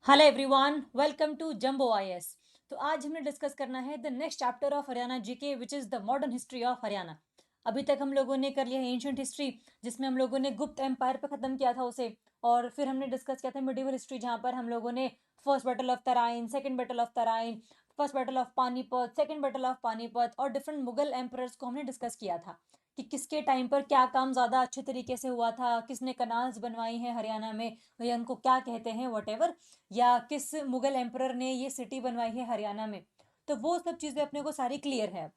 Hello everyone, welcome to Jumbo IAS. तो आज हमने डिस्कस करना है the next chapter of Haryana GK which is the modern history of Haryana. अभी तक हम लोगों ने कर लिया है एंशियंट हिस्ट्री, जिसमें हम लोगों ने गुप्त एम्पायर पे ख़त्म किया था उसे। और फिर हमने डिस्कस किया था मिडिवल हिस्ट्री, जहाँ पर हम लोगों ने first battle of Tarain, second battle of Tarain, first battle of Panipat, second battle of Panipat और डिफरेंट मुगल एम्परर्स को हमने डिस्कस किया था कि किसके टाइम पर क्या काम ज़्यादा अच्छे तरीके से हुआ था, किसने कनाल्स बनवाई हैं हरियाणा में, या उनको क्या कहते हैं वटेवर, या किस मुगल एम्परर ने ये सिटी बनवाई है हरियाणा में। तो वो सब चीज़ें अपने को सारी क्लियर है।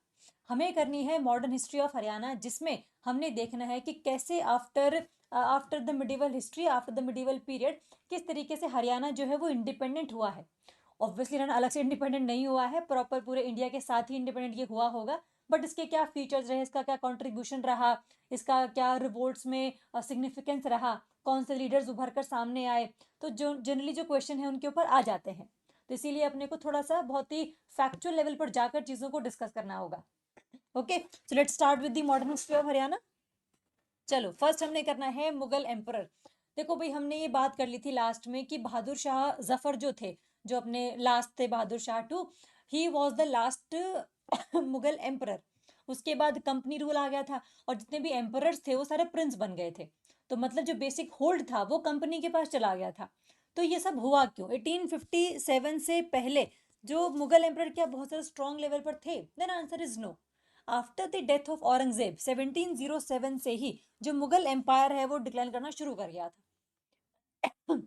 हमें करनी है मॉडर्न हिस्ट्री ऑफ हरियाणा, जिसमें हमने देखना है कि कैसे after after the medieval history, after the medieval period, किस तरीके से हरियाणा जो है वो इंडिपेंडेंट हुआ है। ऑब्वियसली हरियाणा अलग से इंडिपेंडेंट नहीं हुआ है, प्रॉपर पूरे इंडिया के साथ ही इंडिपेंडेंट ये हुआ होगा। बट इसके क्या फीचर्स रहे, इसका क्या कंट्रीब्यूशन रहा, इसका क्या रिवोल्ट्स में सिग्निफिकेंस रहा, कौन से लीडर्स उभर कर सामने आए, तो जो जनरली जो क्वेश्चन है उनके ऊपर आ जाते हैं। तो इसीलिए अपने को थोड़ा सा बहुत ही फैक्चुअल लेवल पर जाकर चीज़ों को डिस्कस करना होगा। Okay, so let's start with the modern history of Haryana. चलो, फर्स्ट हमने करना है मुगल एम्परर। देखो भाई, हमने ये बात कर ली थी लास्ट में कि बहादुर शाह जफर जो थे, जो अपने लास्ट थे Bahadur Shah two, he was the last Mughal emperor. उसके बाद कंपनी रूल आ गया था, और जितने भी एम्परर्स थे वो सारे प्रिंस बन गए थे। तो मतलब जो बेसिक होल्ड था वो कंपनी के पास चला गया था। तो ये सब हुआ क्यों? 1857 से पहले जो मुगल एम्परर क्या बहुत ज़्यादा स्ट्रॉन्ग लेवल पर थे? Then answer is no. After the death of Aurangzeb 1707 से ही जो मुगल एम्पायर है वो डिक्लाइन करना शुरू कर गया था।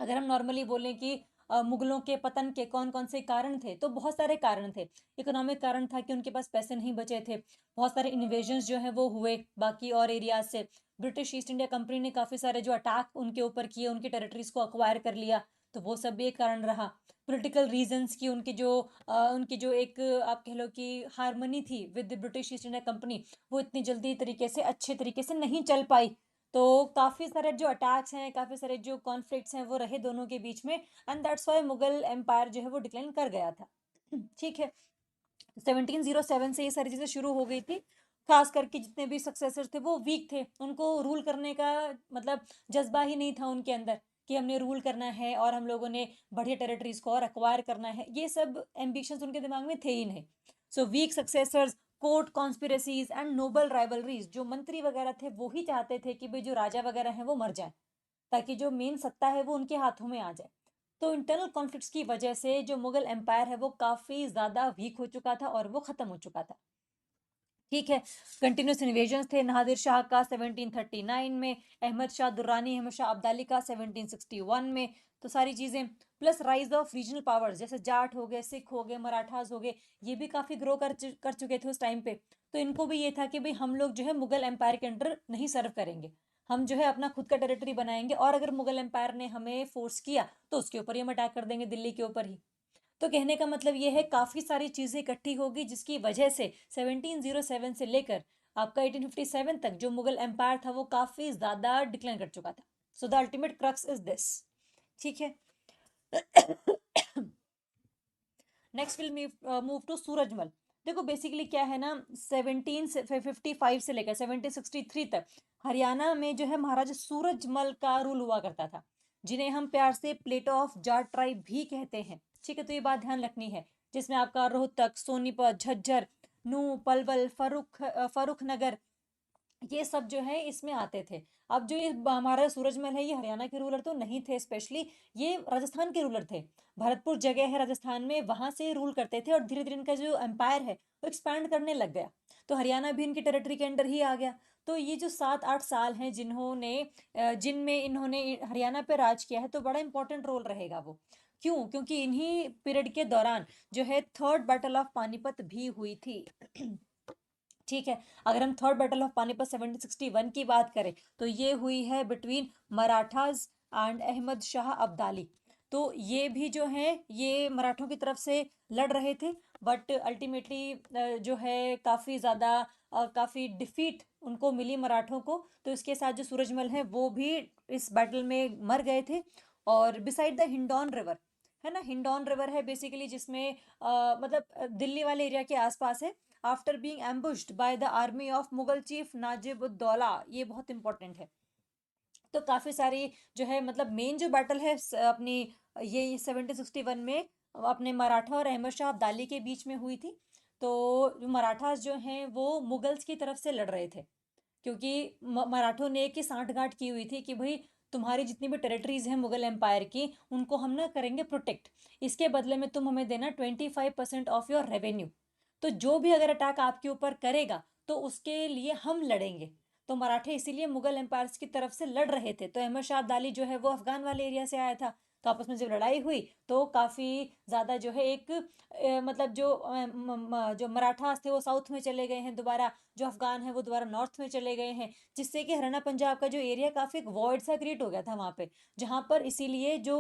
अगर हम नॉर्मली बोलें कि मुगलों के पतन के कौन कौन से कारण थे, तो बहुत सारे कारण थे। इकोनॉमिक कारण था कि उनके पास पैसे नहीं बचे थे। बहुत सारे इन्वेजन्स जो है वो हुए बाकी और एरियाज से। ब्रिटिश ईस्ट इंडिया कंपनी ने काफ़ी सारे जो अटैक उनके ऊपर किए, उनकी टेरिटरीज को अक्वायर कर लिया। तो वो सब भी एक कारण रहा। पॉलिटिकल रीजंस की उनकी जो एक आप कह लो कि हारमनी थी with the British East India company, वो इतनी जल्दी तरीके से अच्छे तरीके से नहीं चल पाई। तो काफ़ी सारे जो अटैक्स हैं, काफ़ी सारे जो कॉन्फ्लिक्ट्स हैं वो रहे दोनों के बीच में, and that's why Mughal empire जो है वो डिक्लाइन कर गया था। ठीक है, 1707 से ये सारी चीज़ें शुरू हो गई थी। खास करके जितने भी सक्सेसर्स थे वो वीक थे, उनको रूल करने का मतलब जज्बा ही नहीं था उनके अंदर कि हमने रूल करना है और हम लोगों ने बढ़िया टेरिटरीज को और एक्वायर करना है। ये सब एम्बिशंस उनके दिमाग में थे ही नहीं। So weak successors, court conspiracies and noble rivalries, जो मंत्री वगैरह थे वो ही चाहते थे कि भाई जो राजा वगैरह हैं वो मर जाए, ताकि जो मेन सत्ता है वो उनके हाथों में आ जाए। तो इंटरनल कॉन्फ्लिक्ट्स की वजह से जो मुगल एम्पायर है वो काफ़ी ज़्यादा वीक हो चुका था और वो ख़त्म हो चुका था। ठीक है, कंटिन्यूस इन्वेजन थे। नादिर शाह का 1739 में, अहमद शाह दुर्रानी, अहमद शाह अब्दाली का 1761 में। तो सारी चीज़ें plus rise of regional powers, जैसे जाट हो गए, सिख हो गए, मराठास हो गए, ये भी काफ़ी ग्रो कर चुके थे उस टाइम पे। तो इनको भी ये था कि भाई हम लोग जो है मुगल एम्पायर के अंडर नहीं सर्व करेंगे, हम जो है अपना खुद का टेरिटरी बनाएंगे, और अगर मुगल एम्पायर ने हमें फोर्स किया तो उसके ऊपर ही हम अटैक कर देंगे, दिल्ली के ऊपर ही। तो कहने का मतलब ये है काफ़ी सारी चीज़ें इकट्ठी होगी, जिसकी वजह से 1707 से लेकर आपका 1857 तक जो मुगल एम्पायर था वो काफ़ी ज़्यादा डिक्लाइन कर चुका था। So the ultimate crux is this. ठीक है। Next will move to Surajmal. देखो बेसिकली क्या है ना, 1755 से लेकर 1763 तक हरियाणा में जो है महाराजा सूरजमल का रूल हुआ करता था, जिन्हें हम प्यार से प्लेटो ऑफ जाट ट्राइब भी कहते हैं। ठीक है, तो ये बात ध्यान रखनी है। जिसमें आपका रोहतक, सोनीपत, झज्जर, नू, पलवल, फरुख नगर, ये सब जो है इसमें आते थे। अब जो ये हमारा सूरजमल है, ये हरियाणा के रूलर तो नहीं थे स्पेशली, ये राजस्थान के रूलर थे। भरतपुर जगह है राजस्थान में, वहां से रूल करते थे, और धीरे धीरे इनका जो एम्पायर है वो एक्सपैंड करने लग गया। तो हरियाणा भी इनकी टेरिटरी के अंडर ही आ गया। तो ये जो 7-8 साल हैं जिनमें इन्होंने हरियाणा पे राज किया है, तो बड़ा इंपॉर्टेंट रोल रहेगा वो। क्यों? क्योंकि इन्हीं पीरियड के दौरान जो है थर्ड बैटल ऑफ पानीपत भी हुई थी। ठीक है, अगर हम थर्ड बैटल ऑफ पानीपत 1761 की बात करें, तो ये हुई है बिटवीन मराठास एंड अहमद शाह अब्दाली। तो ये भी जो है ये मराठों की तरफ से लड़ रहे थे, बट अल्टीमेटली जो है काफ़ी डिफीट उनको मिली मराठों को। तो इसके साथ जो सूरजमल है वो भी इस बैटल में मर गए थे। और बिसाइड द हिंडौन रिवर, है ना, हिंडौन रिवर है बेसिकली, जिसमें मतलब दिल्ली वाले एरिया के आसपास है। After being ambushed by the army of Mughal chief Najib ud Daula, ये बहुत इंपॉर्टेंट है। तो काफ़ी सारी जो है मतलब मेन जो बैटल है अपनी ये 1761 में अपने मराठा और अहमद शाह अब्दाली के बीच में हुई थी। तो जो मराठास जो हैं वो मुगल्स की तरफ से लड़ रहे थे, क्योंकि मराठों ने एक ही सांठगांठ की हुई थी कि भाई तुम्हारी जितनी भी टेरिटरीज हैं मुगल एम्पायर की उनको हम ना करेंगे प्रोटेक्ट, इसके बदले में तुम हमें देना 25% ऑफ योर रेवेन्यू। तो जो भी अगर अटैक आपके ऊपर करेगा तो उसके लिए हम लड़ेंगे। तो मराठे इसीलिए मुगल एम्पायर्स की तरफ से लड़ रहे थे। तो अहमद शाह अब्दाली जो है वो अफगान वाले एरिया से आया था। तो आपस में जब लड़ाई हुई तो काफ़ी ज़्यादा जो है एक मतलब जो जो मराठास थे वो साउथ में चले गए हैं दोबारा, जो अफगान है वो दोबारा नॉर्थ में चले गए हैं, जिससे कि हरियाणा पंजाब का जो एरिया काफ़ी एक वॉइड सा क्रिएट हो गया था वहाँ पे। जहाँ पर इसीलिए जो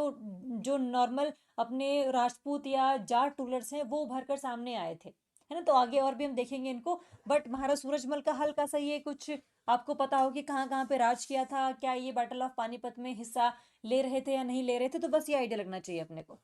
जो नॉर्मल अपने राजपूत या जाट रूलर्स हैं वो उभर कर सामने आए थे, है ना। तो आगे और भी हम देखेंगे इनको। बट महाराज सूरजमल का हल्का सा ये कुछ आपको पता हो कि कहाँ कहाँ पे राज किया था, क्या ये बैटल ऑफ पानीपत में हिस्सा ले रहे थे या नहीं ले रहे थे, तो बस ये आइडिया लगना चाहिए अपने को।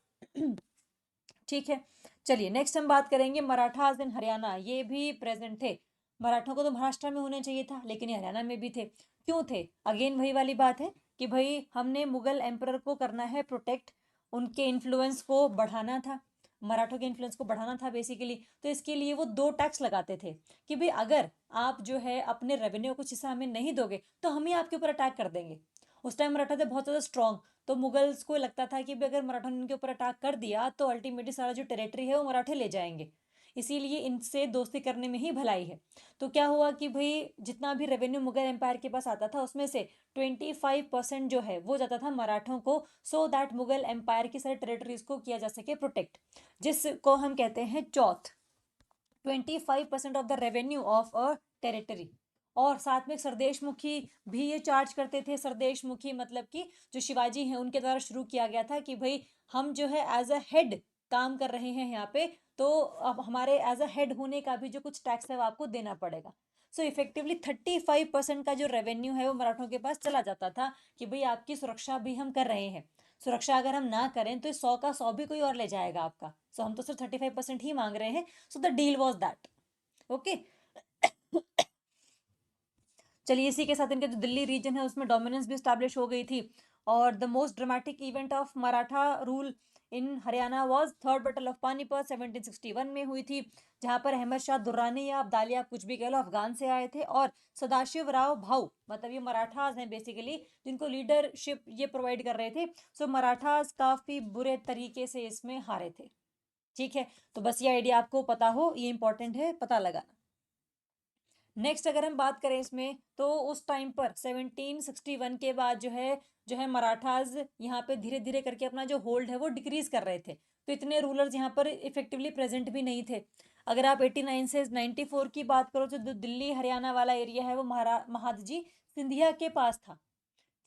ठीक है, चलिए नेक्स्ट हम बात करेंगे मराठास इन हरियाणा। ये भी प्रेजेंट थे। मराठों को तो महाराष्ट्र में होना चाहिए था लेकिन ये हरियाणा में भी थे। क्यों थे? अगेन वही वाली बात है कि भाई हमने मुगल एम्परर को करना है प्रोटेक्ट, उनके इन्फ्लुएंस को बढ़ाना था, मराठों के इन्फ्लुएंस को बढ़ाना था बेसिकली। तो इसके लिए वो दो टैक्स लगाते थे कि भाई अगर आप जो है अपने रेवेन्यू कुछ हिस्सा हमें नहीं दोगे तो हम ही आपके ऊपर अटैक कर देंगे। उस टाइम मराठा थे बहुत ज़्यादा स्ट्रांग। तो मुगल्स को लगता था कि अगर मराठों ने इनके ऊपर अटैक कर दिया तो अल्टीमेटली सारा जो टेरिटरी है वो मराठे ले जाएंगे। इसीलिए इनसे दोस्ती करने में ही भलाई है। तो क्या हुआ कि भाई जितना भी रेवेन्यू मुगल एम्पायर के पास आता था उसमें से 25% जो है वो जाता था मराठों को, सो दैट मुगल एम्पायर की सारी टेरिटरीज को किया जा सके प्रोटेक्ट, जिसको हम कहते हैं चौथ। 25% of the revenue of a territory. और साथ में सरदेश मुखी भी ये चार्ज करते थे। सरदेश मुखी मतलब कि जो शिवाजी हैं उनके द्वारा शुरू किया गया था कि भाई हम जो है एज अ हेड काम कर रहे हैं यहाँ पे, तो अब हमारे एज अ हेड होने का भी जो कुछ टैक्स है वो आपको देना पड़ेगा। सो इफेक्टिवली 35% का जो रेवेन्यू है वो मराठों के पास चला जाता था कि भाई आपकी सुरक्षा भी हम कर रहे हैं। सुरक्षा अगर हम ना करें तो 100 का 100 भी कोई और ले जाएगा आपका। सो हम तो सिर्फ 35% ही मांग रहे हैं। So the deal was that. Okay. चलिए इसी के साथ इनका जो दिल्ली रीजन है उसमें डोमिनेंस भी स्टैब्लिश हो गई थी। और the most dramatic event of Maratha rule in Haryana was third battle of Panipat 1761 में हुई थी, जहां पर अहमद शाह दुर्रानी या अब्दाली आप कुछ भी कह लो अफगान से आए थे, और सदाशिव राव भाऊ मतलब ये मराठास हैं बेसिकली जिनको लीडरशिप ये प्रोवाइड कर रहे थे। सो मराठास काफी बुरे तरीके से इसमें हारे थे। ठीक है, तो बस ये आइडिया आपको पता हो, ये इंपॉर्टेंट है पता लगाना। नेक्स्ट अगर हम बात करें इसमें तो उस टाइम पर 1761 के बाद जो है मराठाज यहाँ पे धीरे धीरे करके अपना जो होल्ड है वो डिक्रीज कर रहे थे। तो इतने रूलर्स यहाँ पर इफेक्टिवली प्रेजेंट भी नहीं थे। अगर आप 89 से 94 की बात करो तो जो दिल्ली हरियाणा वाला एरिया है वो महादजी सिंधिया के पास था।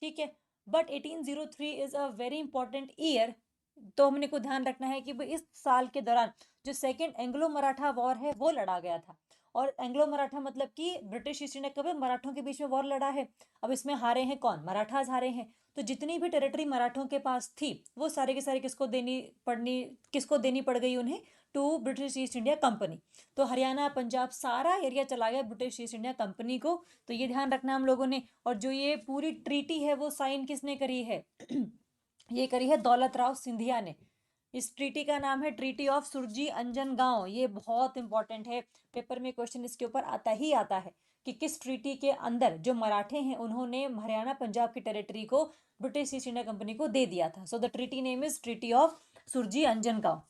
ठीक है, but 1803 is a very important year. तो हमने को ध्यान रखना है कि भाई इस साल के दौरान जो सेकेंड एंग्लो मराठा वॉर है वो लड़ा गया था। और एंग्लो मराठा मतलब कि ब्रिटिश ईस्ट इंडिया कभी मराठों के बीच में वॉर लड़ा है। अब इसमें हारे हैं कौन? मराठास हारे हैं। तो जितनी भी टेरिटरी मराठों के पास थी वो सारे के सारे किसको देनी पड़ गई उन्हें? To British East India Company. तो हरियाणा पंजाब सारा एरिया चला गया ब्रिटिश ईस्ट इंडिया कंपनी को। तो ये ध्यान रखना हम लोगों ने। और जो ये पूरी ट्रीटी है वो साइन किसने करी है? ये करी है दौलत राव सिंधिया ने। इस ट्रीटी का नाम है ट्रीटी ऑफ सुरजी अंजन गांव। ये बहुत इंपॉर्टेंट है, पेपर में क्वेश्चन इसके ऊपर आता ही आता है कि किस ट्रीटी के अंदर जो मराठे हैं उन्होंने हरियाणा पंजाब की टेरिटरी को ब्रिटिश ईस्ट इंडिया कंपनी को दे दिया था। So the treaty name is treaty of Surji Anjangaon.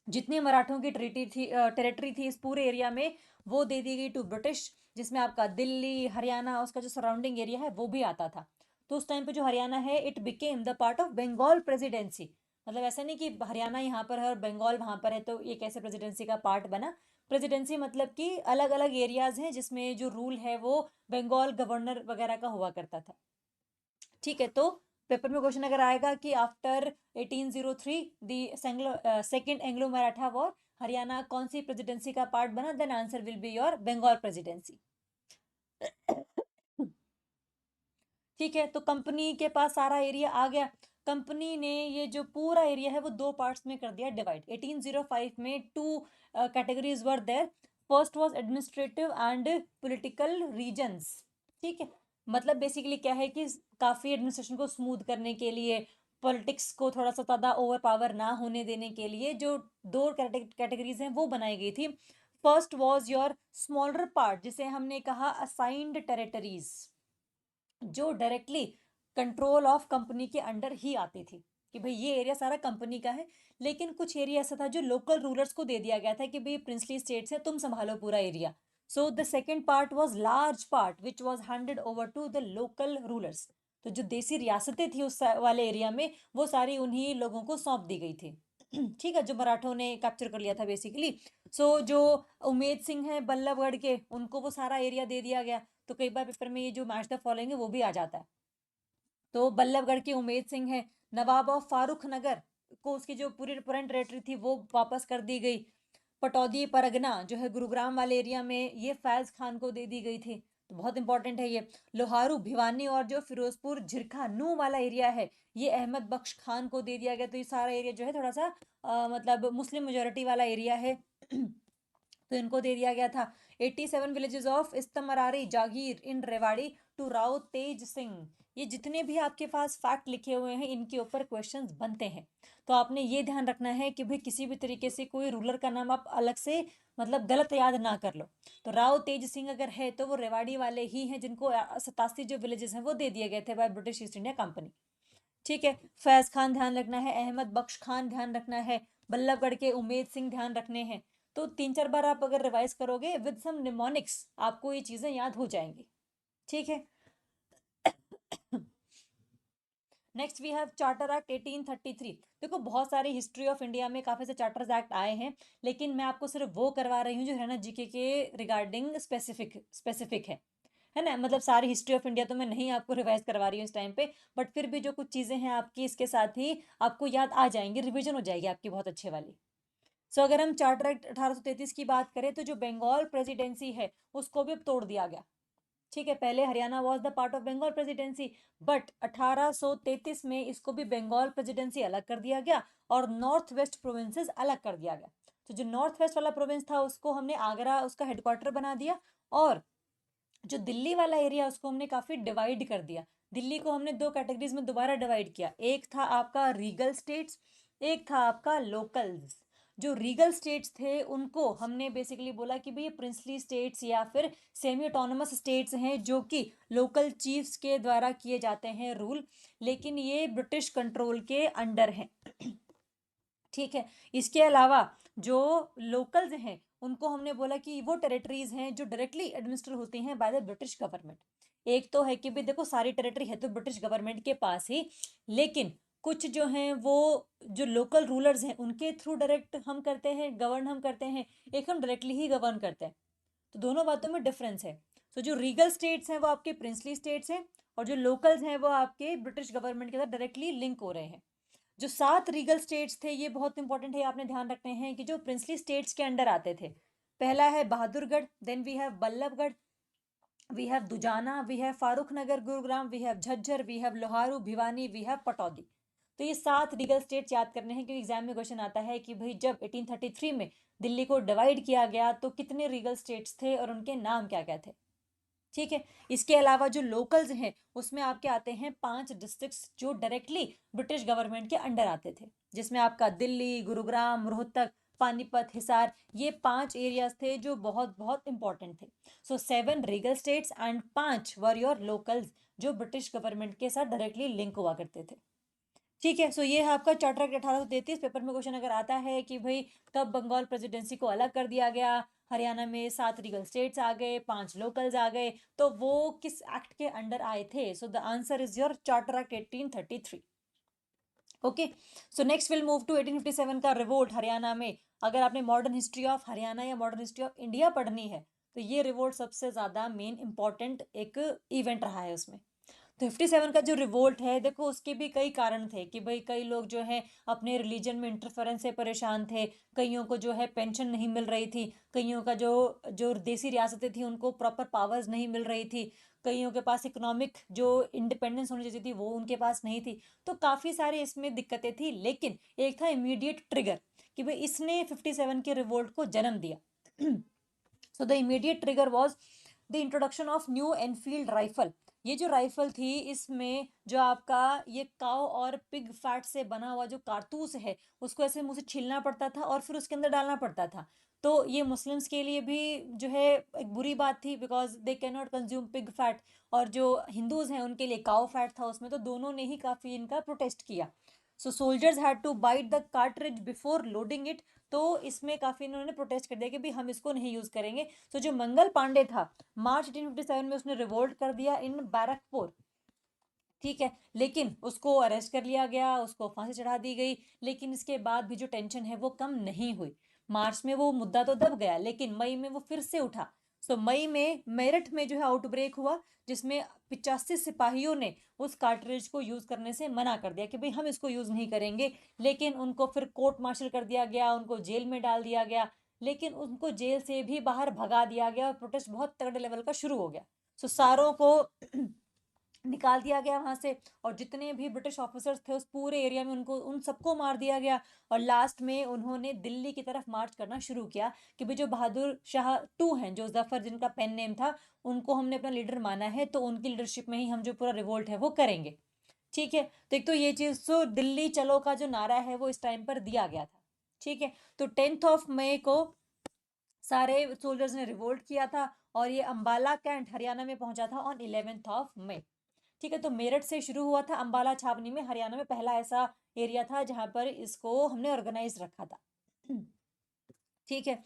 जितनी मराठों की ट्रीटी थी टेरिटरी थी इस पूरे एरिया में वो दे दी गई टू ब्रिटिश, जिसमें आपका दिल्ली हरियाणा उसका जो सराउंडिंग एरिया है वो भी आता था। तो उस टाइम पे जो हरियाणा है it became the part of Bengal presidency. मतलब ऐसा नहीं कि हरियाणा यहाँ पर है और बंगाल वहाँ पर है तो ये कैसे प्रेसिडेंसी का पार्ट बना। प्रेसिडेंसी मतलब कि अलग अलग एरियाज हैं जिसमें जो रूल है वो बंगाल गवर्नर वगैरह का हुआ करता था। ठीक है, तो पेपर में क्वेश्चन अगर आएगा कि after 1803 the second Anglo Maratha war Haryana कौन सी प्रेसिडेंसी का पार्ट बना, then answer will be your Bengal presidency. ठीक है, तो कंपनी के पास सारा एरिया आ गया। कंपनी ने ये जो पूरा एरिया है वो दो पार्ट्स में कर दिया डिवाइड। 1805 में two categories were there. First was administrative and political reasons. ठीक है, मतलब बेसिकली क्या है कि काफ़ी एडमिनिस्ट्रेशन को स्मूथ करने के लिए, पॉलिटिक्स को थोड़ा सा ज़्यादा ओवर पावर ना होने देने के लिए जो दो कैटेगरीज हैं वो बनाई गई थी। First was your smaller part, जिसे हमने कहा असाइंड टेरिटरीज, जो डायरेक्टली कंट्रोल ऑफ कंपनी के अंडर ही आती थी, कि भाई ये एरिया सारा कंपनी का है। लेकिन कुछ एरिया ऐसा था जो लोकल रूलर्स को दे दिया गया था कि भाई प्रिंसली स्टेट्स है, तुम संभालो पूरा area. So the second part was large part which was handed over to the local rulers. तो जो देसी रियासतें थी उस वाले एरिया में, वो सारी उन्हीं लोगों को सौंप दी गई थी। ठीक है, जो मराठों ने कैप्चर कर लिया था बेसिकली। सो जो उमेद सिंह है बल्लभगढ़ के, उनको वो सारा एरिया दे दिया गया। तो कई बार पेपर में ये जो मैच द फॉलोइंग है वो भी आ जाता है। तो बल्लभगढ़ की उमेद सिंह है, नवाब ऑफ फारूक नगर को उसकी जो पूरी पुरानी टेरेटरी थी वो वापस कर दी गई। पटौदी परगना जो है गुरुग्राम वाले एरिया में, ये फैज खान को दे दी गई थी। तो बहुत इंपॉर्टेंट है ये। लोहारू भिवानी और जो फिरोजपुर झिरखा नू वाला एरिया है, ये अहमद बख्श खान को दे दिया गया। तो ये सारा एरिया जो है थोड़ा सा मतलब मुस्लिम मेजोरिटी वाला एरिया है। तो इनको दे दिया गया था। 87 विलेजेस ऑफ इस्तमरारी जागीर इन रेवाड़ी टू राव तेज सिंह। ये जितने भी आपके पास फैक्ट लिखे हुए हैं इनके ऊपर क्वेश्चंस बनते हैं। तो आपने ये ध्यान रखना है कि भाई किसी भी तरीके से कोई रूलर का नाम आप अलग से मतलब गलत याद ना कर लो। तो राव तेज सिंह अगर है तो वो रेवाड़ी वाले ही हैं, जिनको 87 जो विलेजेस हैं वो दे दिए गए थे by British East India company. ठीक है, फैज खान ध्यान रखना है, अहमद बख्श खान ध्यान रखना है, बल्लभगढ़ के उमेद सिंह ध्यान रखने हैं। तो 3-4 बार आप अगर रिवाइज करोगे विद सम निमोनिक्स, आपको ये चीजें याद हो जाएंगी। ठीक है। Next we have charter act 1833। देखो बहुत सारी हिस्ट्री ऑफ इंडिया में काफी से चार्टर्स एक्ट आए हैं, लेकिन मैं आपको सिर्फ वो करवा रही हूँ जो हरियाणा जीके के रिगार्डिंग स्पेसिफिक स्पेसिफिक है ना। मतलब सारी हिस्ट्री ऑफ इंडिया तो मैं नहीं आपको रिवाइज करवा रही हूँ इस टाइम पे, बट फिर भी जो कुछ चीजें हैं आपकी इसके साथ ही आपको याद आ जाएंगी, रिवीजन हो जाएगी आपकी बहुत अच्छे वाली। सो अगर हम चार्टर एक्ट 1833 की बात करें तो जो बंगाल प्रेसिडेंसी है उसको भी अब तोड़ दिया गया। ठीक है, पहले Haryana was the part of Bengal presidency, but 1833 में इसको भी बंगाल प्रेसिडेंसी अलग कर दिया गया और नॉर्थ वेस्ट प्रोविंसेस अलग कर दिया गया। तो जो नॉर्थ वेस्ट वाला प्रोविंस था उसको हमने आगरा उसका हेडक्वार्टर बना दिया, और जो दिल्ली वाला एरिया उसको हमने काफी डिवाइड कर दिया। दिल्ली को हमने दो कैटेगरीज में दोबारा डिवाइड किया, एक था आपका रीगल स्टेट्स, एक था आपका लोकल्स। जो रीगल स्टेट्स थे उनको हमने बेसिकली बोला कि भाई ये प्रिंसली स्टेट्स या फिर सेमी ऑटोनमस स्टेट्स हैं जो कि लोकल चीफ्स के द्वारा किए जाते हैं रूल, लेकिन ये ब्रिटिश कंट्रोल के अंडर हैं। ठीक है, इसके अलावा जो लोकल्स हैं उनको हमने बोला कि वो टेरिटरीज हैं जो डायरेक्टली एडमिनिस्टर होती हैं बाय द ब्रिटिश गवर्नमेंट। एक तो है कि भी देखो सारी टेरिटरी है तो ब्रिटिश गवर्नमेंट के पास ही, लेकिन कुछ जो हैं वो जो लोकल रूलर्स हैं उनके थ्रू डायरेक्ट हम करते हैं, गवर्न हम करते हैं, एक हम डायरेक्टली ही गवर्न करते हैं। तो दोनों बातों में डिफरेंस है। सो जो रीगल स्टेट्स हैं वो आपके प्रिंसली स्टेट्स हैं, और जो लोकल्स हैं वो आपके ब्रिटिश गवर्नमेंट के साथ डायरेक्टली लिंक हो रहे हैं। जो 7 रीगल स्टेट्स थे ये बहुत इंपॉर्टेंट है, आपने ध्यान रखने हैं कि जो प्रिंसली स्टेट्स के अंडर आते थे। पहला है Bahadurgarh, then we have Ballabhgarh, we have Dujana, we have Farrukhnagar Gurugram, we have Jhajjar, we have Loharu Bhiwani, we have Pataudi. तो ये 7 रीगल स्टेट्स याद करने हैं, क्योंकि एग्जाम में क्वेश्चन आता है कि भाई जब 1833 में दिल्ली को डिवाइड किया गया तो कितने रीगल स्टेट्स थे और उनके नाम क्या क्या थे। ठीक है, इसके अलावा जो लोकल्स हैं उसमें आपके आते हैं 5 डिस्ट्रिक्ट्स जो डायरेक्टली ब्रिटिश गवर्नमेंट के अंडर आते थे, जिसमें आपका दिल्ली, गुरुग्राम, रोहतक, पानीपत, हिसार, ये 5 एरियाज थे जो बहुत बहुत इंपॉर्टेंट थे। सो 7 Regal states and 5 were your locals जो ब्रिटिश गवर्नमेंट के साथ डायरेक्टली लिंक हुआ करते थे। ठीक है, सो ये है आपका चार्टर एक्ट 1833। पेपर में क्वेश्चन अगर आता है कि भाई कब बंगाल प्रेसिडेंसी को अलग कर दिया गया, हरियाणा में 7 रीगल स्टेट्स आ गए, 5 लोकल्स आ गए, तो वो किस एक्ट के अंडर आए थे। So the answer is your charter act 1833। Okay, so next will move to 1857 का रिवोल्ट हरियाणा में। अगर आपने मॉडर्न हिस्ट्री ऑफ हरियाणा या मॉडर्न हिस्ट्री ऑफ इंडिया पढ़नी है तो ये रिवोल्ट सबसे ज्यादा मेन इंपॉर्टेंट एक इवेंट रहा है उसमें। तो 57 का जो रिवोल्ट है देखो उसके भी कई कारण थे कि भाई कई लोग जो है अपने रिलीजन में इंटरफेरेंस से परेशान थे, कईयों को जो है पेंशन नहीं मिल रही थी, कईयों का जो जो देसी रियासतें थी उनको प्रॉपर पावर्स नहीं मिल रही थी, कईयों के पास इकोनॉमिक जो इंडिपेंडेंस होनी चाहिए थी वो उनके पास नहीं थी। तो काफ़ी सारी इसमें दिक्कतें थी, लेकिन एक था इमीडिएट ट्रिगर कि भाई इसने 57 के रिवोल्ट को जन्म दिया। So the immediate trigger was the introduction of new Enfield rifle. ये जो राइफल थी इसमें जो आपका ये काऊ और पिग फैट से बना हुआ जो कारतूस है उसको ऐसे मुंह से छीलना पड़ता था और फिर उसके अंदर डालना पड़ता था। तो ये मुस्लिम्स के लिए भी जो है एक बुरी बात थी, because they can not consume pig fat. और जो हिंदूज हैं उनके लिए काऊ फैट था उसमें, तो दोनों ने ही काफ़ी इनका प्रोटेस्ट किया। So soldiers had to bite the cartridge before loading it. तो इसमें काफ़ी इन्होंने प्रोटेस्ट कर दिया कि भाई हम इसको नहीं यूज़ करेंगे। तो जो मंगल पांडे था, मार्च 1857 में उसने रिवोल्ट कर दिया इन बैरकपुर। ठीक है, लेकिन उसको अरेस्ट कर लिया गया, उसको फांसी चढ़ा दी गई। लेकिन इसके बाद भी जो टेंशन है वो कम नहीं हुई। मार्च में वो मुद्दा तो दब गया, लेकिन मई में वो फिर से उठा। सो मई में मेरठ में जो है आउटब्रेक हुआ, जिसमें 85 सिपाहियों ने उस कार्ट्रिज को यूज करने से मना कर दिया कि भाई हम इसको यूज नहीं करेंगे। लेकिन उनको फिर कोर्ट मार्शल कर दिया गया, उनको जेल में डाल दिया गया। लेकिन उनको जेल से भी बाहर भगा दिया गया और प्रोटेस्ट बहुत तगड़े लेवल का शुरू हो गया। सो सारों को निकाल दिया गया वहां से। और जितने भी ब्रिटिश ऑफिसर्स थे उस पूरे एरिया में उनको उन सबको मार दिया गया। और लास्ट में उन्होंने दिल्ली की तरफ मार्च करना शुरू किया कि भाई जो बहादुर शाह टू हैं, जो जफर जिनका पेन नेम था, उनको हमने अपना लीडर माना है, तो उनकी लीडरशिप में ही हम जो पूरा रिवोल्ट है वो करेंगे। ठीक है, तो एक तो ये चीज, तो दिल्ली चलो का जो नारा है वो इस टाइम पर दिया गया था। ठीक है, तो 10 मई को सारे सोल्जर्स ने रिवोल्ट किया था और ये अंबाला कैंट हरियाणा में पहुंचा था ऑन 11 मई। ठीक है, तो मेरठ से शुरू हुआ था। अंबाला छावनी में हरियाणा में पहला ऐसा एरिया था जहां पर इसको हमने ऑर्गेनाइज रखा था। ठीक है,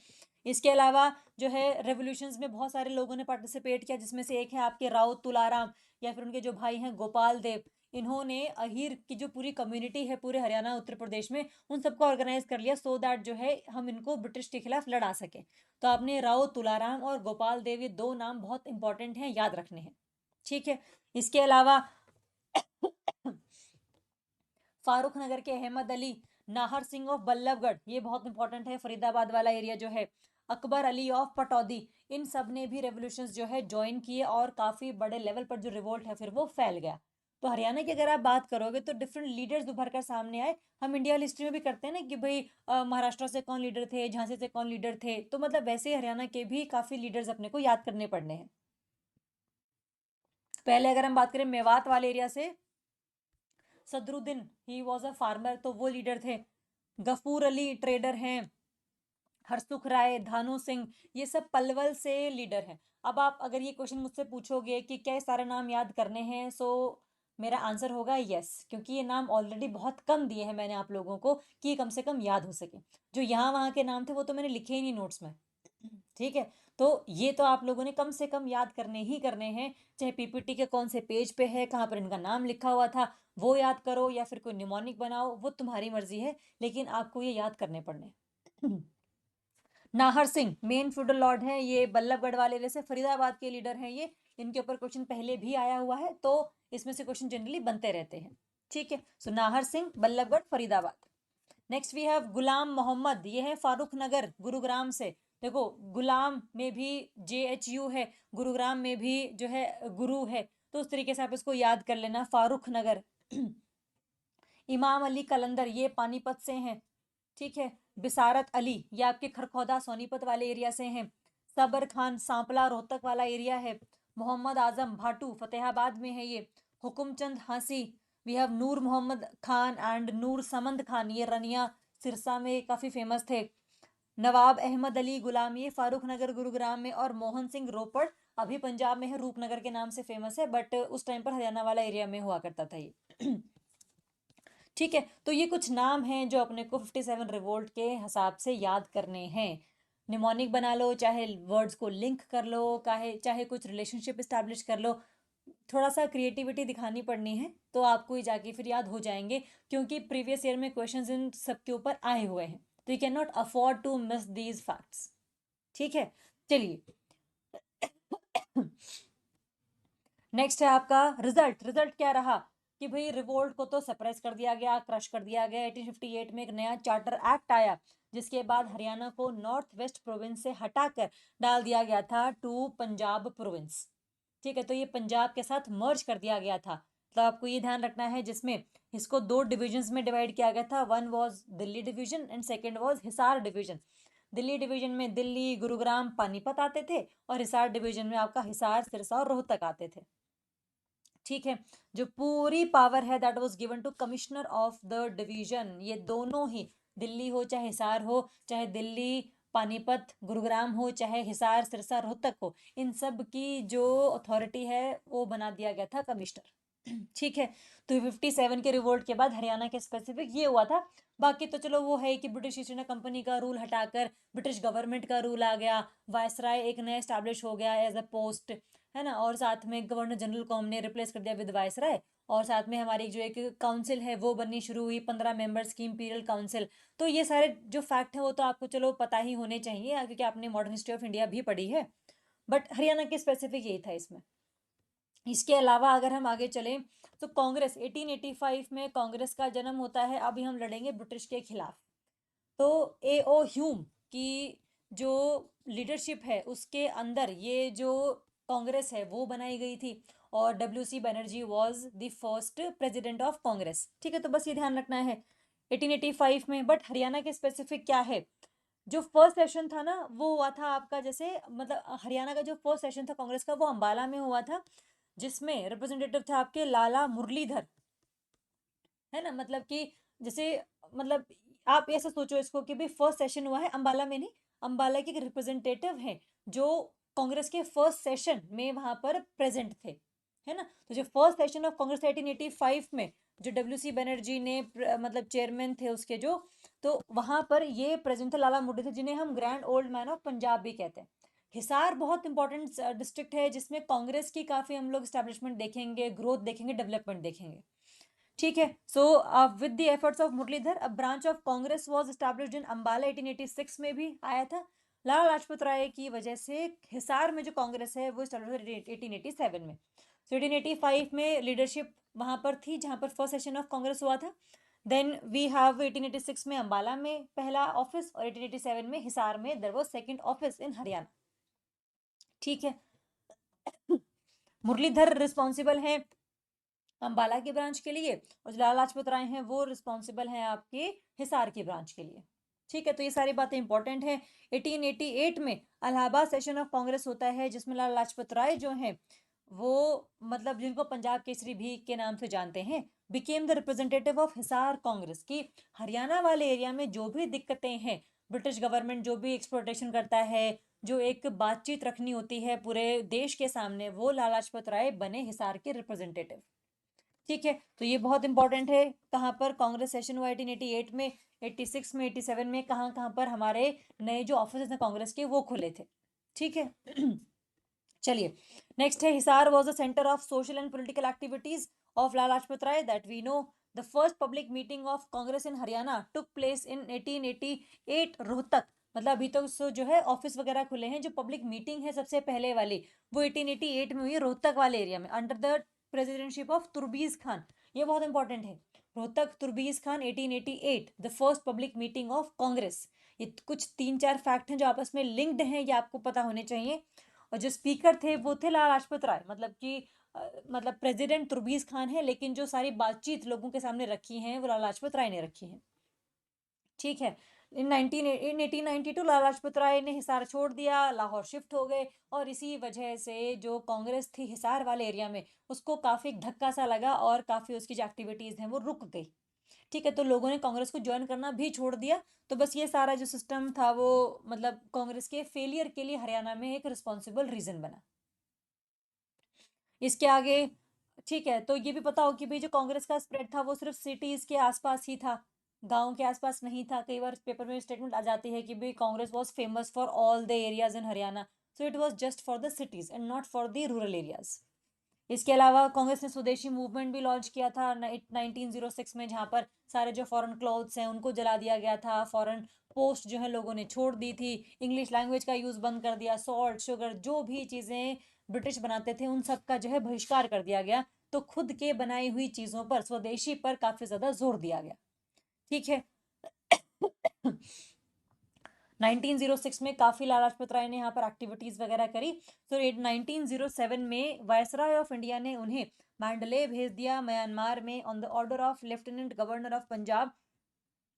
इसके अलावा जो है रेवोल्यूशंस में बहुत सारे लोगों ने पार्टिसिपेट किया, जिसमें से एक है आपके राव तुलाराम, या फिर उनके जो भाई हैं गोपाल देव। इन्होंने अहीर की जो पूरी कम्युनिटी है पूरे हरियाणा उत्तर प्रदेश में, उन सबको ऑर्गेनाइज कर लिया सो दैट जो है हम इनको ब्रिटिश के खिलाफ लड़ा सके। तो आपने राव तुलाराम और गोपाल देव, ये दो नाम बहुत इंपॉर्टेंट हैं, याद रखने हैं। ठीक है, इसके अलावा फारूक नगर के अहमद अली, नाहर सिंह ऑफ बल्लभगढ़, ये बहुत इंपॉर्टेंट है, फरीदाबाद वाला एरिया जो है, अकबर अली ऑफ पटौदी, इन सब ने भी रेवोल्यूशंस जो है ज्वाइन किए और काफ़ी बड़े लेवल पर जो रिवोल्ट है फिर वो फैल गया। तो हरियाणा की अगर आप बात करोगे तो डिफरेंट लीडर्स उभर कर सामने आए। हम इंडिया हिस्ट्री में भी करते हैं ना कि भाई महाराष्ट्र से कौन लीडर थे, झांसी से कौन लीडर थे, तो मतलब वैसे ही हरियाणा के भी काफ़ी लीडर्स अपने को याद करने पड़ने हैं। पहले अगर हम बात करें मेवात वाले एरिया से, Sadruddin, he was a farmer, तो वो लीडर थे। गफूर अली ट्रेडर हैं। हरसुख राय, धानु सिंह, ये सब पलवल से लीडर हैं। अब आप अगर ये क्वेश्चन मुझसे पूछोगे कि क्या ये सारे नाम याद करने हैं, सो मेरा आंसर होगा यस, क्योंकि ये नाम ऑलरेडी बहुत कम दिए हैं मैंने आप लोगों को कि ये कम से कम याद हो सके। जो यहाँ वहाँ के नाम थे वो तो मैंने लिखे ही नहीं नोट्स में। ठीक है, तो ये तो आप लोगों ने कम से कम याद करने ही करने हैं। चाहे पीपीटी के कौन से पेज पे है, कहाँ पर इनका नाम लिखा हुआ था, वो याद करो, या फिर कोई निमोनिक बनाओ, वो तुम्हारी मर्जी है, लेकिन आपको ये याद करने पड़ने हैं। Nahar Singh main feudal Lord हैं, ये बल्लभगढ़ वाले एरिया से, फरीदाबाद के लीडर हैं ये। इनके ऊपर क्वेश्चन पहले भी आया हुआ है, तो इसमें से क्वेश्चन जनरली बनते रहते हैं। ठीक है, so Nahar Singh, Ballabhgarh, Faridabad. Next we have Ghulam Mohammad, ये है फारूक नगर गुरुग्राम से। देखो, गुलाम में भी JHU है, गुरुग्राम में भी जो है गुरु है, तो उस तरीके से आप इसको याद कर लेना, फारूक नगर। इमाम अली कलंदर, ये पानीपत से हैं। ठीक है, बिसारत अली, ये आपके खरखौदा सोनीपत वाले एरिया से हैं। सबर खान, सांपला रोहतक वाला एरिया है। मोहम्मद आजम भाटू, फतेहाबाद में है ये। Hukumchand Hansi, we have Noor Mohammad Khan and Noor Samand Khan, ये रनिया सिरसा में काफ़ी फेमस थे। नवाब अहमद अली गुलाम, ये फारूक नगर गुरुग्राम में। और मोहन सिंह रोपड़, अभी पंजाब में है, रूपनगर के नाम से फेमस है, बट उस टाइम पर हरियाणा वाला एरिया में हुआ करता था ये। ठीक है, तो ये कुछ नाम हैं जो अपने को 57 रिवोल्ट के हिसाब से याद करने हैं। निमोनिक बना लो, चाहे वर्ड्स को लिंक कर लो, चाहे चाहे कुछ रिलेशनशिप इस्टेब्लिश कर लो। थोड़ा सा क्रिएटिविटी दिखानी पड़नी है, तो आपको ही जाके फिर याद हो जाएंगे, क्योंकि प्रीवियस ईयर में क्वेश्चंस इन सब के ऊपर आए हुए हैं। तो you can not afford to miss these facts. ठीक है, चलिए। नेक्स्ट है आपका रिजल्ट। रिजल्ट क्या रहा कि भाई रिवोल्ट को तो सप्रेस कर दिया गया, क्रश कर दिया गया। 1858 में एक नया चार्टर एक्ट आया, जिसके बाद हरियाणा को नॉर्थ वेस्ट प्रोविंस से हटाकर डाल दिया गया था टू पंजाब प्रोविंस। ठीक है, तो ये पंजाब के साथ मर्ज कर दिया गया था। तो आपको ये ध्यान रखना है, जिसमें इसको दो डिविजन्स में डिवाइड किया गया था। One was Delhi division and second was Hisar division. Delhi division में दिल्ली, गुरुग्राम, पानीपत आते थे, और हिसार डिवीजन में आपका हिसार, सिरसा और रोहतक आते थे। ठीक है, जो पूरी पावर है that was given to commissioner of the division. ये दोनों ही, दिल्ली हो चाहे हिसार हो, चाहे दिल्ली पानीपत गुरुग्राम हो, चाहे हिसार सिरसा रोहतक हो, इन सब की जो अथॉरिटी है वो बना दिया गया था कमिश्नर। ठीक है, तो 57 के रिवोल्ट के बाद हरियाणा के स्पेसिफिक ये हुआ था। बाकी तो चलो वो है कि ब्रिटिश ईस्ट इंडिया कंपनी का रूल हटाकर ब्रिटिश गवर्नमेंट का रूल आ गया, वायसराय एक नया स्टैब्लिश हो गया एज अ पोस्ट, है ना, और साथ में गवर्नर जनरल को हमने रिप्लेस कर दिया विद वायसराय, और साथ में हमारी जो एक काउंसिल है वो बननी शुरू हुई, 15 मेंबर्स की इंपीरियल काउंसिल। तो ये सारे जो फैक्ट है वो तो आपको चलो पता ही होने चाहिए क्योंकि आपने मॉडर्न हिस्ट्री ऑफ इंडिया भी पढ़ी है, बट हरियाणा के स्पेसिफिक यही था इसमें। इसके अलावा अगर हम आगे चलें तो कांग्रेस 1885 में कांग्रेस का जन्म होता है। अभी हम लड़ेंगे ब्रिटिश के खिलाफ। तो ए ओ ह्यूम की जो लीडरशिप है उसके अंदर ये जो कांग्रेस है वो बनाई गई थी, और W C Banerjee was the first president of Congress. ठीक है, तो बस ये ध्यान रखना है 1885 में। बट हरियाणा के स्पेसिफिक क्या है, जो फर्स्ट सेशन था ना वो हुआ था आपका, जैसे मतलब हरियाणा का जो फर्स्ट सेशन था कांग्रेस का वो अंबाला में हुआ था, जिसमें रिप्रेजेंटेटिव थे आपके लाला मुरलीधर, है ना, मतलब कि जैसे, मतलब आप ऐसा सोचो इसको कि भाई फर्स्ट सेशन हुआ है अंबाला में, नहीं, अंबाला के रिप्रेजेंटेटिव हैं जो कांग्रेस के फर्स्ट सेशन में वहां पर प्रेजेंट थे, है ना। तो जो फर्स्ट सेशन ऑफ कांग्रेस 1885 में जो डब्ल्यू सी बनर्जी ने मतलब चेयरमैन थे उसके जो, तो वहां पर ये प्रेजेंट थे लाला मुरली थे, जिन्हें हम grand old man of Punjab भी कहते हैं। हिसार बहुत इंपॉर्टेंट डिस्ट्रिक्ट है जिसमें कांग्रेस की काफी हम लोग स्टैब्लिशमेंट देखेंगे, ग्रोथ देखेंगे, डेवलपमेंट देखेंगे। ठीक है, so with the efforts of Muralidhar a branch of Congress was established in Ambala, 1886 में भी आया था। लाला लाजपत राय की वजह से हिसार में जो कांग्रेस है वो एस्टैब्लिश 1887 में। सो 1885 में लीडरशिप वहां पर थी जहां पर फर्स्ट सेशन ऑफ कांग्रेस हुआ था। देन वी हैव 1886 में अंबाला में पहला ऑफिस, और 1887 में हिसार में there was second office in Haryana. ठीक है, मुरलीधर रिस्पॉन्सिबल है अंबाला की ब्रांच के लिए, और जो लाला लाजपत राय हैं वो रिस्पॉन्सिबल हैं आपके हिसार की ब्रांच के लिए। ठीक है, तो ये सारी बातें इंपॉर्टेंट हैं। 1888 में इलाहाबाद सेशन ऑफ कांग्रेस होता है जिसमें लाला लाजपत राय जो हैं वो, मतलब जिनको पंजाब केसरी भी के नाम से जानते हैं, became the representative of Hisar Congress की। हरियाणा वाले एरिया में जो भी दिक्कतें हैं, ब्रिटिश गवर्नमेंट जो भी एक्सप्लोटेशन करता है, जो एक बातचीत रखनी होती है पूरे देश के सामने, वो लाला लाजपत राय बने हिसार के रिप्रेजेंटेटिव। ठीक है, तो ये बहुत इंपॉर्टेंट है। कहाँ पर कांग्रेस सेशन हुआ 1888 में, 86 में, 87 में, कहाँ कहाँ पर हमारे नए जो ऑफिस हैं कांग्रेस के वो खुले थे। ठीक है। चलिए, नेक्स्ट है Hisar was the centre of social and political activities of Lala Lajpat Rai that we know. The first public meeting of Congress in Haryana took place in 1888 Rohtak. मतलब अभी तो जो है ऑफिस वगैरह खुले हैं, जो पब्लिक मीटिंग है सबसे पहले वाली वो 1888 में हुई रोहतक वाले एरिया में under the presidentship of Turbiz Khan. ये बहुत इंपॉर्टेंट है, Rohtak Turbiz Khan 1888 the first public meeting of Congress. ये कुछ 3-4 फैक्ट हैं जो आपस में लिंक्ड हैं, ये आपको पता होने चाहिए। और जो स्पीकर थे वो थे लाला लाजपत राय, मतलब कि मतलब प्रेसिडेंट तुर्बीज खान है, लेकिन जो सारी बातचीत लोगों के सामने रखी हैं वो लाला लाजपत राय ने रखी है। ठीक है, इन 1892 लाला लाजपत राय ने हिसार छोड़ दिया, लाहौर शिफ्ट हो गए, और इसी वजह से जो कांग्रेस थी हिसार वाले एरिया में उसको काफी धक्का सा लगा और काफी उसकी जो एक्टिविटीज हैं वो रुक गई। ठीक है, तो लोगों ने कांग्रेस को ज्वाइन करना भी छोड़ दिया। तो बस ये सारा जो सिस्टम था वो मतलब कांग्रेस के फेलियर के लिए हरियाणा में एक रिस्पॉन्सिबल रीजन बना। इसके आगे, ठीक है, तो ये भी पता हो कि भाई जो कांग्रेस का स्प्रेड था वो सिर्फ सिटीज के आसपास ही था, गांव के आसपास नहीं था। कई बार पेपर में स्टेटमेंट आ जाती है कि भाई Congress was famous for all the areas in Haryana, so it was just for the cities and not for the rural areas. इसके अलावा कांग्रेस ने स्वदेशी मूवमेंट भी लॉन्च किया था 1906 में, जहां पर सारे जो फॉरेन क्लॉथ्स हैं उनको जला दिया गया था, फॉरेन पोस्ट जो है लोगों ने छोड़ दी थी, इंग्लिश लैंग्वेज का यूज बंद कर दिया, सॉल्ट शुगर जो भी चीजें ब्रिटिश बनाते थे उन सब का जो है बहिष्कार कर दिया गया। तो खुद के बनाई हुई चीजों पर, स्वदेशी पर काफी ज्यादा जोर दिया गया। ठीक है। 1906 में काफी लाला लाजपत राय ने यहाँ पर एक्टिविटीज वगैरह करी। तो 1907 में वायसराय ऑफ इंडिया ने उन्हें मैंडले भेज दिया म्यांमार में on the order of lieutenant governor of Punjab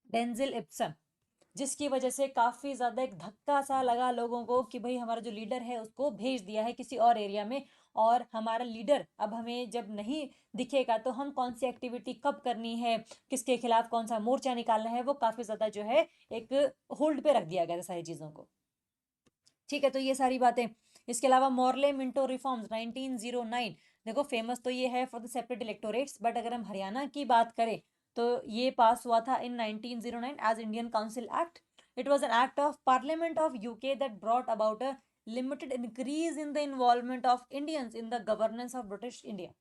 Denzil Ibsen. जिसकी वजह से काफ़ी ज़्यादा एक धक्का सा लगा लोगों को कि भाई हमारा जो लीडर है उसको भेज दिया है किसी और एरिया में, और हमारा लीडर अब हमें जब नहीं दिखेगा तो हम कौन सी एक्टिविटी कब करनी है, किसके खिलाफ कौन सा मोर्चा निकालना है, वो काफ़ी ज़्यादा जो है एक होल्ड पे रख दिया गया था सारी चीज़ों को। ठीक है, तो ये सारी बातें। इसके अलावा मॉर्ले मिंटो रिफॉर्म्स 1909, देखो फेमस तो ये है for the separate electorates, but अगर हम हरियाणा की बात करें तो ये पास हुआ था in 1909 as Indian council act. It was an act of parliament of UK that brought about a limited increase in the involvement of Indians in the governance of British India.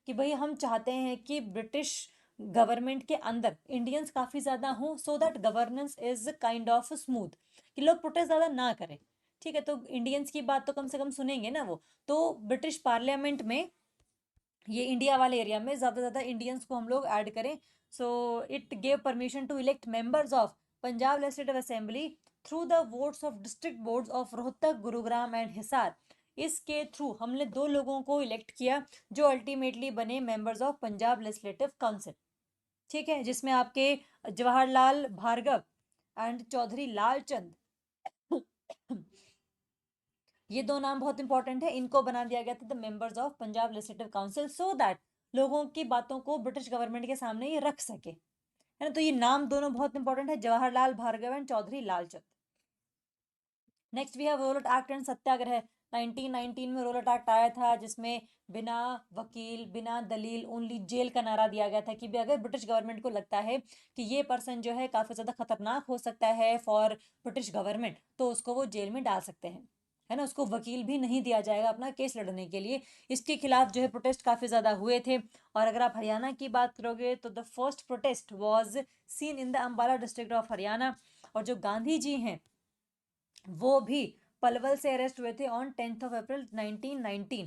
कि भाई हम चाहते हैं कि ब्रिटिश गवर्नमेंट के अंदर Indians काफ़ी ज़्यादा हों, so that governance is kind of smooth, कि लोग प्रोटेस्ट ज़्यादा ना करें। ठीक है, तो इंडियंस की बात तो कम से कम सुनेंगे ना वो। तो ब्रिटिश पार्लियामेंट में ये इंडिया वाले एरिया में ज़्यादा से ज़्यादा इंडियंस को हम लोग ऐड करें। So it gave permission to elect members of Punjab legislative assembly through the votes of district boards of Rohtak, Gurugram and Hisar. इसके थ्रू हमने दो लोगों को इलेक्ट किया जो अल्टीमेटली बने members of Punjab legislative council. ठीक है, जिसमें आपके जवाहरलाल भार्गव एंड चौधरी लालचंद ये दो नाम बहुत इंपॉर्टेंट है, इनको बना दिया गया था the members of Punjab legislative council, so that लोगों की बातों को ब्रिटिश गवर्नमेंट के सामने ये रख सके, है ना। तो ये नाम दोनों बहुत इंपॉर्टेंट है, Jawaharlal Bhargava and Chaudhary Lalchand. Next we have Rowlatt act and Satyagraha. 1919 में रोलट एक्ट आया था जिसमें बिना वकील बिना दलील ओनली जेल का नारा दिया गया था कि भी अगर ब्रिटिश गवर्नमेंट को लगता है कि ये पर्सन जो है काफ़ी ज़्यादा खतरनाक हो सकता है फॉर ब्रिटिश गवर्नमेंट तो उसको वो जेल में डाल सकते हैं, है ना। उसको वकील भी नहीं दिया जाएगा अपना केस लड़ने के लिए। इसके खिलाफ जो है प्रोटेस्ट काफ़ी ज़्यादा हुए थे। और अगर आप हरियाणा की बात करोगे तो the first protest was seen in the Ambala district of Haryana. और जो गांधी जी हैं वो भी पलवल से अरेस्ट हुए थे ऑन 10th ऑफ अप्रैल 1919।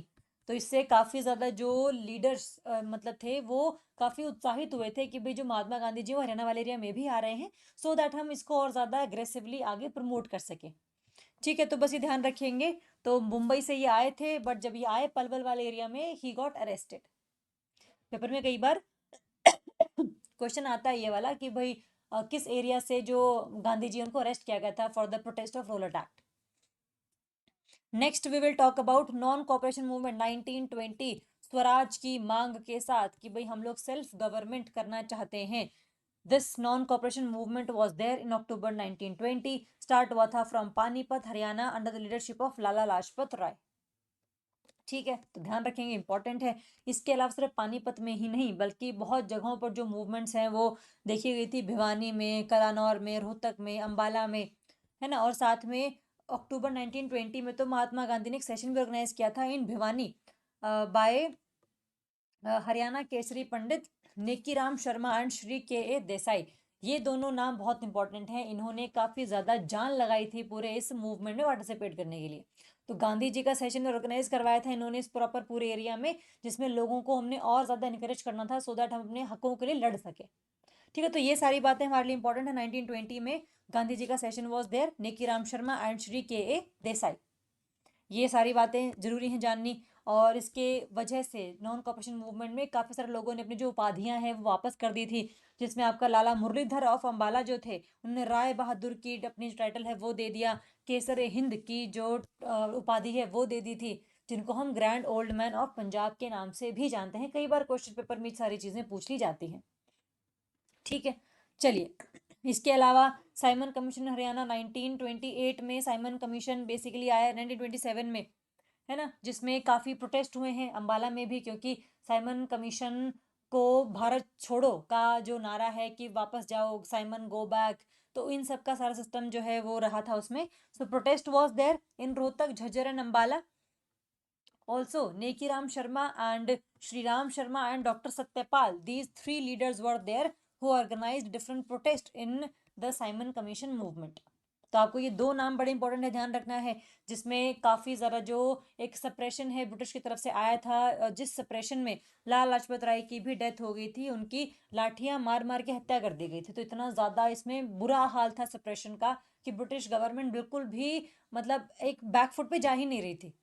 तो इससे काफ़ी ज़्यादा जो लीडर्स मतलब थे वो काफ़ी उत्साहित हुए थे कि भाई जो महात्मा गांधी जी वो हरियाणा वाले एरिया में भी आ रहे हैं, सो दैट हम इसको और ज़्यादा अग्रेसिवली आगे प्रमोट कर सकें। ठीक है, तो बस ये ध्यान रखेंगे। तो मुंबई से ये आए थे, बट जब ये आए पलवल वाले एरिया में ही गॉट अरेस्टेड। पेपर में कई बार क्वेश्चन आता है ये वाला कि भाई किस एरिया से जो गांधी जी उनको अरेस्ट किया गया था for the protest of Rowlatt act. Next we will talk about non cooperation movement 1920, swaraj की मांग के साथ कि भाई हम लोग सेल्फ गवर्नमेंट करना चाहते हैं। This non cooperation movement was there in October 1920, start हुआ था from Panipat Haryana under the leadership of Lala Lajpat Rai. ठीक है, तो ध्यान रखेंगे, इंपॉर्टेंट है। इसके अलावा सिर्फ पानीपत में ही नहीं बल्कि बहुत जगहों पर जो मूवमेंट्स हैं वो देखी गई थी, भिवानी में, कलानौर में, रोहतक में, अंबाला में, है ना। और साथ में अक्टूबर 1920 में तो महात्मा गांधी ने एक सेशन भी ऑर्गेनाइज किया था in Bhiwani by Haryana Kesari Pandit Nekiram Sharma and Shri K A Desai. ये दोनों नाम बहुत इंपॉर्टेंट हैं, इन्होंने काफ़ी ज़्यादा जान लगाई थी पूरे इस मूवमेंट में पार्टिसिपेट करने के लिए। तो गांधी जी का सेशन ऑर्गेनाइज करवाया था इन्होंने इस प्रॉपर पूरे एरिया में, जिसमें लोगों को हमने और ज़्यादा इनकरेज करना था सो दैट हम अपने हकों के लिए लड़ सके। ठीक है, तो ये सारी बातें हमारे लिए इंपॉर्टेंट है। 1920 में गांधी जी का session was there, Nekiram Sharma and Shri K A Desai. ये सारी बातें जरूरी हैं जाननी। और इसके वजह से नॉन कॉपरेशन मूवमेंट में काफ़ी सारे लोगों ने अपनी जो उपाधियां हैं वो वापस कर दी थी, जिसमें आपका लाला मुरलीधर ऑफ अंबाला जो थे उन्होंने राय बहादुर की अपनी जो टाइटल है वो दे दिया, केसर हिंद की जो उपाधि है वो दे दी थी, जिनको हम grand old man of Punjab के नाम से भी जानते हैं। कई बार क्वेश्चन पेपर में सारी चीज़ें पूछ ली जाती हैं। ठीक है, चलिए। इसके अलावा साइमन कमीशन हरियाणा 1928 में, साइमन कमीशन बेसिकली आया 1927 में, है ना, जिसमें काफ़ी प्रोटेस्ट हुए हैं अंबाला में भी, क्योंकि साइमन कमीशन को भारत छोड़ो का जो नारा है कि वापस जाओ, साइमन गो बैक, तो इन सब का सारा सिस्टम जो है वो रहा था उसमें। So protest was there in Rohtak, Jhajjar and Ambala. Also, Nekiram Sharma and Sri Ram Sharma and Dr. Satyapal, these three leaders were there who organized different protests in the Simon Commission movement. तो आपको ये दो नाम बड़े इंपॉर्टेंट है, ध्यान रखना है, जिसमें काफ़ी ज़्यादा जो एक सप्रेशन है ब्रिटिश की तरफ से आया था, जिस सप्रेशन में लाला लाजपत राय की भी डेथ हो गई थी, उनकी लाठियां मार मार के हत्या कर दी गई थी। तो इतना ज़्यादा इसमें बुरा हाल था सप्रेशन का कि ब्रिटिश गवर्नमेंट बिल्कुल भी मतलब एक बैकफुट पे जा ही नहीं रही थी।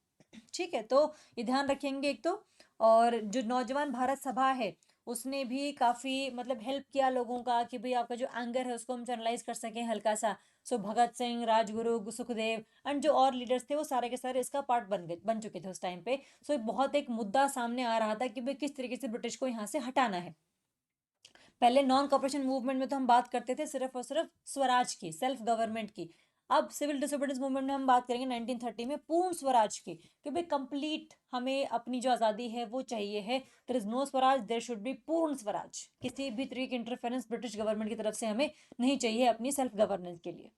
ठीक है, तो ये ध्यान रखेंगे एक तो। और जो नौजवान भारत सभा है उसने भी काफ़ी मतलब हेल्प किया लोगों का कि भाई आपका जो एंगर है उसको हम चैनलाइज कर सकें हल्का सा। सो भगत सिंह, राजगुरु, सुखदेव एंड जो और लीडर्स थे वो सारे के सारे इसका पार्ट बन चुके थे उस टाइम पे। सो बहुत एक मुद्दा सामने आ रहा था कि भाई किस तरीके से ब्रिटिश को यहाँ से हटाना है। पहले नॉन कॉपरेशन मूवमेंट में तो हम बात करते थे सिर्फ और सिर्फ स्वराज की, सेल्फ गवर्नमेंट की। अब सिविल डिसोबीडियंस मूवमेंट में हम बात करेंगे 1930 में पूर्ण स्वराज की, कि भाई कंप्लीट हमें अपनी जो आज़ादी है वो चाहिए है। There is no swaraj, there should be purna swaraj. किसी भी तरीके की इंटरफेरेंस ब्रिटिश गवर्नमेंट की तरफ से हमें नहीं चाहिए अपनी सेल्फ गवर्नेंस के लिए।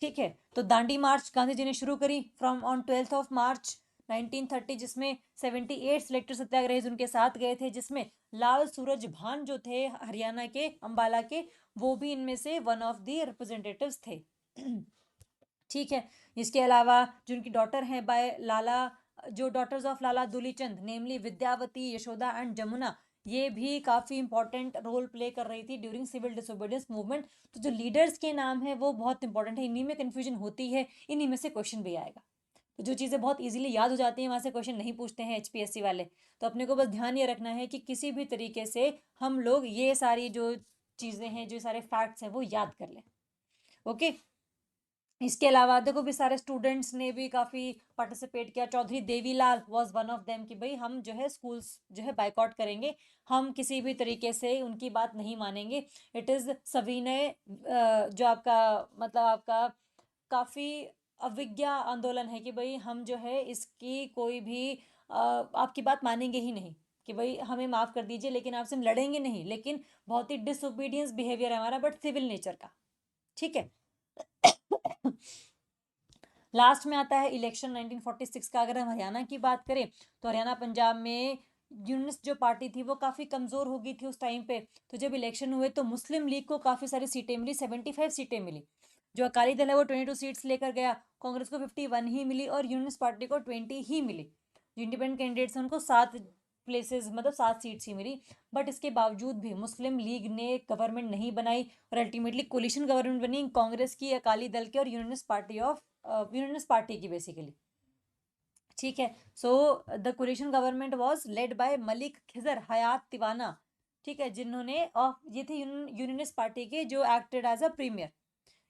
ठीक है, तो दांडी मार्च गांधी जी ने शुरू करी फ्रॉम ऑन 12 मार्च 1930, जिसमें 78 सिलेक्टर सत्याग्रही उनके साथ गए थे, जिसमें लाल सूरज भान जो थे हरियाणा के अंबाला के, वो भी इनमें से वन ऑफ द रिप्रेजेंटेटिव्स थे। ठीक है, इसके अलावा जो उनकी डॉटर हैं बाय लाला, जो daughters of Lala Dulichand, namely Vidyavati, Yashoda and Jamuna, ये भी काफ़ी इंपॉर्टेंट रोल प्ले कर रही थी ड्यूरिंग सिविल डिसोबीडियंस मूवमेंट। तो जो लीडर्स के नाम है वो बहुत इंपॉर्टेंट है, इन्हीं में कन्फ्यूजन होती है, इन्हीं में से क्वेश्चन भी आएगा। तो जो चीज़ें बहुत इजीली याद हो जाती हैं वहाँ से क्वेश्चन नहीं पूछते हैं एचपीएससी वाले। तो अपने को बस ध्यान ये रखना है कि किसी भी तरीके से हम लोग ये सारी जो चीज़ें हैं, जो सारे फैक्ट्स हैं वो याद कर लें। ओके, इसके अलावा देखो भी सारे स्टूडेंट्स ने भी काफ़ी पार्टिसिपेट किया। Chaudhary Devilal was one of them कि भाई हम जो है स्कूल्स जो है बाइकआउट करेंगे, हम किसी भी तरीके से उनकी बात नहीं मानेंगे। इट इज़ सविनय जो आपका मतलब आपका काफ़ी अविज्ञा आंदोलन है कि भाई हम जो है इसकी कोई भी आपकी बात मानेंगे ही नहीं, कि भाई हमें माफ़ कर दीजिए लेकिन आपसे हम लड़ेंगे नहीं, लेकिन बहुत ही डिसोबीडियंस बिहेवियर है हमारा, बट सिविल नेचर का। ठीक है। लास्ट में आता है इलेक्शन 1946 का। अगर हम हरियाणा की बात करें तो हरियाणा पंजाब में यूनिस्ट जो पार्टी थी वो काफ़ी कमज़ोर हो गई थी उस टाइम पे। तो जब इलेक्शन हुए तो मुस्लिम लीग को काफ़ी सारी सीटें मिली, 75 सीटें मिली। जो अकाली दल है वो 22 सीट्स लेकर गया, कांग्रेस को 51 ही मिली और यूनिस्ट पार्टी को 20 ही मिली। जो इंडिपेंडेंट कैंडिडेट्स हैं उनको 7 प्लेसेस मतलब 7 सीट्स ही मिली। बट इसके बावजूद भी मुस्लिम लीग ने गवर्नमेंट नहीं बनाई और अल्टीमेटली कोलिशन गवर्नमेंट बनी कांग्रेस की, अकाली दल की और यूनियनिस्ट पार्टी की बेसिकली। ठीक है, so the coalition government was led by Malik Khizar Hayat Tiwana. ठीक है, जिन्होंने ये थे यूनियनिस्ट पार्टी के जो एक्टेड एज अ प्रीमियर।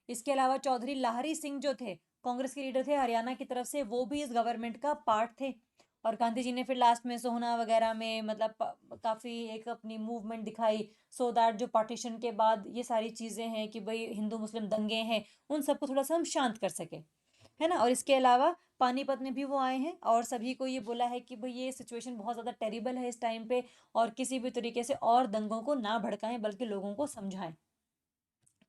इसके अलावा चौधरी लाहरी सिंह जो थे कांग्रेस के लीडर थे हरियाणा की तरफ से, वो भी इस गवर्नमेंट का पार्ट थे। और गांधी जी ने फिर लास्ट में सोहना वगैरह में मतलब काफ़ी एक अपनी मूवमेंट दिखाई, सो दैट जो पार्टीशन के बाद ये सारी चीज़ें हैं कि भाई हिंदू मुस्लिम दंगे हैं उन सबको थोड़ा सा हम शांत कर सके, है ना। और इसके अलावा पानीपत में भी वो आए हैं और सभी को ये बोला है कि भाई ये सिचुएशन बहुत ज़्यादा टेरिबल है इस टाइम पे, और किसी भी तरीके से और दंगों को ना भड़काएं बल्कि लोगों को समझाएं।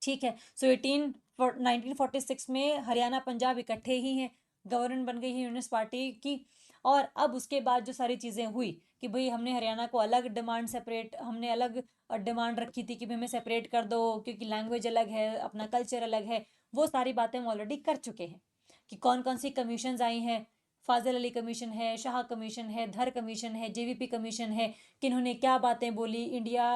ठीक है, सो 1946 में हरियाणा पंजाब इकट्ठे ही हैं, गवर्नमेंट बन गई है यूनिस्ट पार्टी की। और अब उसके बाद जो सारी चीज़ें हुई कि भाई हमने हरियाणा को अलग डिमांड सेपरेट, हमने अलग डिमांड रखी थी कि भाई हमें सेपरेट कर दो क्योंकि लैंग्वेज अलग है, अपना कल्चर अलग है। वो सारी बातें हम ऑलरेडी कर चुके हैं कि कौन कौन सी कमीशंस आई हैं। फाजिल अली कमीशन है, शाह कमीशन है, धर कमीशन है, जेवीपी कमीशन है, किन्होंने क्या बातें बोली, इंडिया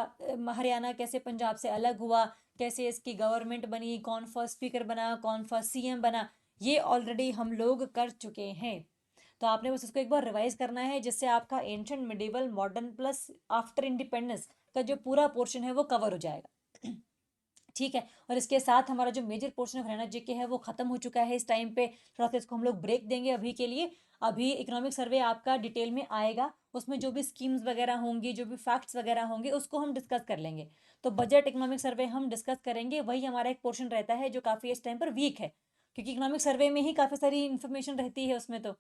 हरियाणा कैसे पंजाब से अलग हुआ, कैसे इसकी गवर्नमेंट बनी, कौन फर्स्ट स्पीकर बना, कौन फर्स्ट सीएम बना, ये ऑलरेडी हम लोग कर चुके हैं। तो आपने बस इसको एक बार रिवाइज करना है जिससे आपका ancient medieval modern plus after independence का जो पूरा पोर्शन है वो कवर हो जाएगा। ठीक है, और इसके साथ हमारा जो major portion of Haryana GK है वो खत्म हो चुका है इस टाइम पे। थोड़ा सा इसको हम लोग ब्रेक देंगे अभी के लिए। अभी इकोनॉमिक सर्वे आपका डिटेल में आएगा, उसमें जो भी स्कीम्स वगैरह होंगी, जो भी फैक्ट्स वगैरह होंगे उसको हम डिस्कस कर लेंगे। तो बजट इकोनॉमिक सर्वे हम डिस्कस करेंगे, वही हमारा एक पोर्शन रहता है जो काफ़ी इस टाइम पर वीक है, क्योंकि इकोनॉमिक सर्वे में ही काफ़ी सारी इन्फॉर्मेशन रहती है उसमें, तो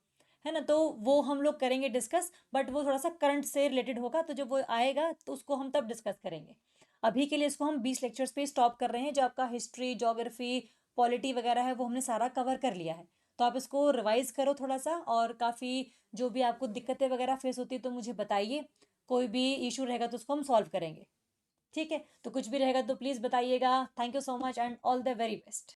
है ना। तो वो हम लोग करेंगे डिस्कस, बट वो थोड़ा सा करंट से रिलेटेड होगा, तो जब वो आएगा तो उसको हम तब डिस्कस करेंगे। अभी के लिए इसको हम 20 लेक्चर्स पे स्टॉप कर रहे हैं। जो आपका हिस्ट्री, ज्योग्राफी, पॉलिटी वगैरह है वो हमने सारा कवर कर लिया है। तो आप इसको रिवाइज करो थोड़ा सा, और काफ़ी जो भी आपको दिक्कतें वगैरह फेस होती है तो मुझे बताइए, कोई भी इशू रहेगा तो उसको हम सॉल्व करेंगे। ठीक है, तो कुछ भी रहेगा तो प्लीज़ बताइएगा। Thank you so much and all the very best.